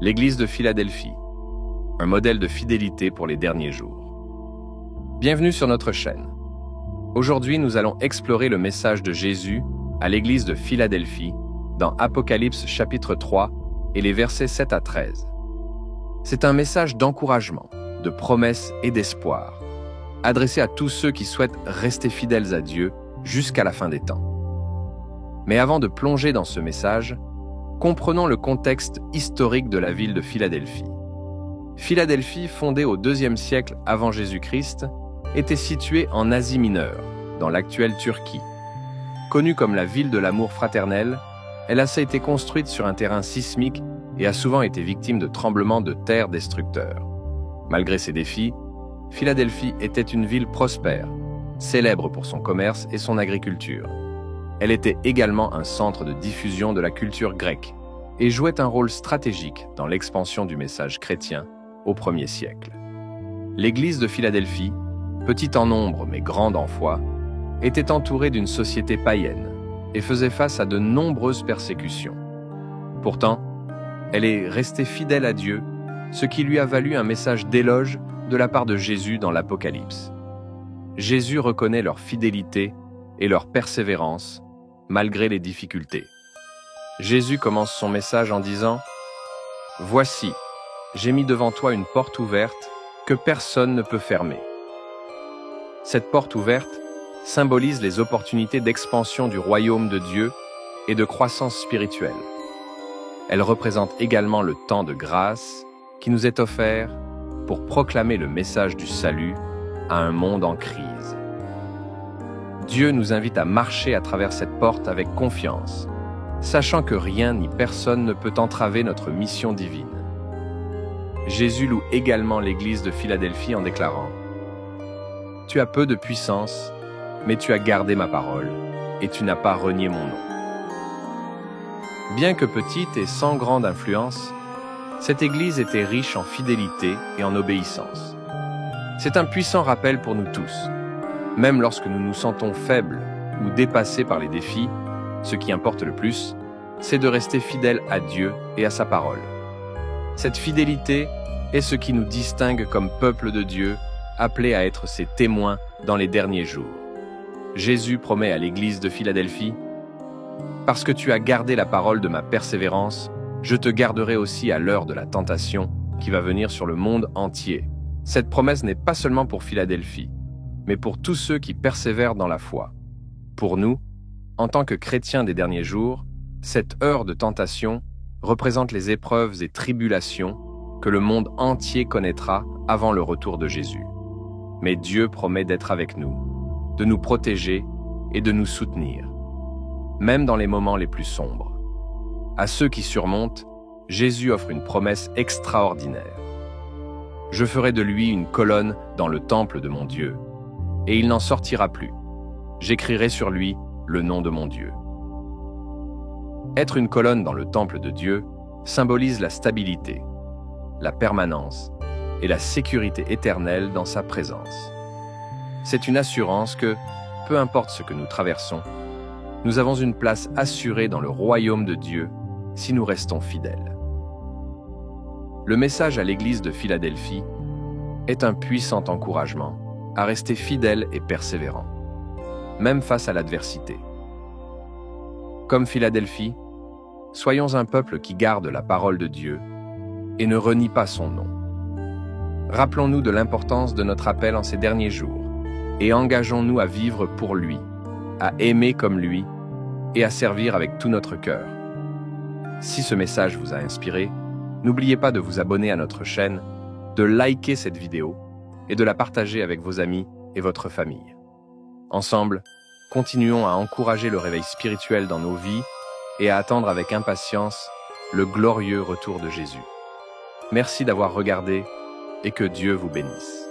L'Église de Philadelphie, un modèle de fidélité pour les derniers jours. Bienvenue sur notre chaîne. Aujourd'hui, nous allons explorer le message de Jésus à l'Église de Philadelphie dans Apocalypse chapitre 3 et les versets 7 à 13. C'est un message d'encouragement, de promesse et d'espoir, adressé à tous ceux qui souhaitent rester fidèles à Dieu jusqu'à la fin des temps. Mais avant de plonger dans ce message, comprenons le contexte historique de la ville de Philadelphie. Philadelphie, fondée au IIe siècle avant Jésus-Christ, était située en Asie mineure, dans l'actuelle Turquie. Connue comme la ville de l'amour fraternel, elle a été construite sur un terrain sismique et a souvent été victime de tremblements de terre destructeurs. Malgré ces défis, Philadelphie était une ville prospère, célèbre pour son commerce et son agriculture. Elle était également un centre de diffusion de la culture grecque et jouait un rôle stratégique dans l'expansion du message chrétien au 1er siècle. L'Église de Philadelphie, petite en nombre mais grande en foi, était entourée d'une société païenne et faisait face à de nombreuses persécutions. Pourtant, elle est restée fidèle à Dieu, ce qui lui a valu un message d'éloge de la part de Jésus dans l'Apocalypse. Jésus reconnaît leur fidélité et leur persévérance malgré les difficultés. Jésus commence son message en disant « Voici, j'ai mis devant toi une porte ouverte que personne ne peut fermer. » Cette porte ouverte symbolise les opportunités d'expansion du royaume de Dieu et de croissance spirituelle. Elle représente également le temps de grâce qui nous est offert pour proclamer le message du salut à un monde en crise. Dieu nous invite à marcher à travers cette porte avec confiance, sachant que rien ni personne ne peut entraver notre mission divine. Jésus loue également l'Église de Philadelphie en déclarant « Tu as peu de puissance, mais tu as gardé ma parole, et tu n'as pas renié mon nom. » Bien que petite et sans grande influence, cette Église était riche en fidélité et en obéissance. C'est un puissant rappel pour nous tous. Même lorsque nous nous sentons faibles ou dépassés par les défis, ce qui importe le plus, c'est de rester fidèles à Dieu et à sa parole. Cette fidélité est ce qui nous distingue comme peuple de Dieu, appelé à être ses témoins dans les derniers jours. Jésus promet à l'Église de Philadelphie « Parce que tu as gardé la parole de ma persévérance, je te garderai aussi à l'heure de la tentation qui va venir sur le monde entier. » Cette promesse n'est pas seulement pour Philadelphie, mais pour tous ceux qui persévèrent dans la foi. Pour nous, en tant que chrétiens des derniers jours, cette heure de tentation représente les épreuves et tribulations que le monde entier connaîtra avant le retour de Jésus. Mais Dieu promet d'être avec nous, de nous protéger et de nous soutenir, même dans les moments les plus sombres. À ceux qui surmontent, Jésus offre une promesse extraordinaire. « Je ferai de lui une colonne dans le temple de mon Dieu, et il n'en sortira plus. J'écrirai sur lui le nom de mon Dieu. » Être une colonne dans le temple de Dieu symbolise la stabilité, la permanence et la sécurité éternelle dans sa présence. C'est une assurance que, peu importe ce que nous traversons, nous avons une place assurée dans le royaume de Dieu si nous restons fidèles. Le message à l'Église de Philadelphie est un puissant encouragement à rester fidèle et persévérant, même face à l'adversité. Comme Philadelphie, soyons un peuple qui garde la parole de Dieu et ne renie pas son nom. Rappelons-nous de l'importance de notre appel en ces derniers jours et engageons-nous à vivre pour lui, à aimer comme lui et à servir avec tout notre cœur. Si ce message vous a inspiré, n'oubliez pas de vous abonner à notre chaîne, de liker cette vidéo et de la partager avec vos amis et votre famille. Ensemble, continuons à encourager le réveil spirituel dans nos vies et à attendre avec impatience le glorieux retour de Jésus. Merci d'avoir regardé et que Dieu vous bénisse.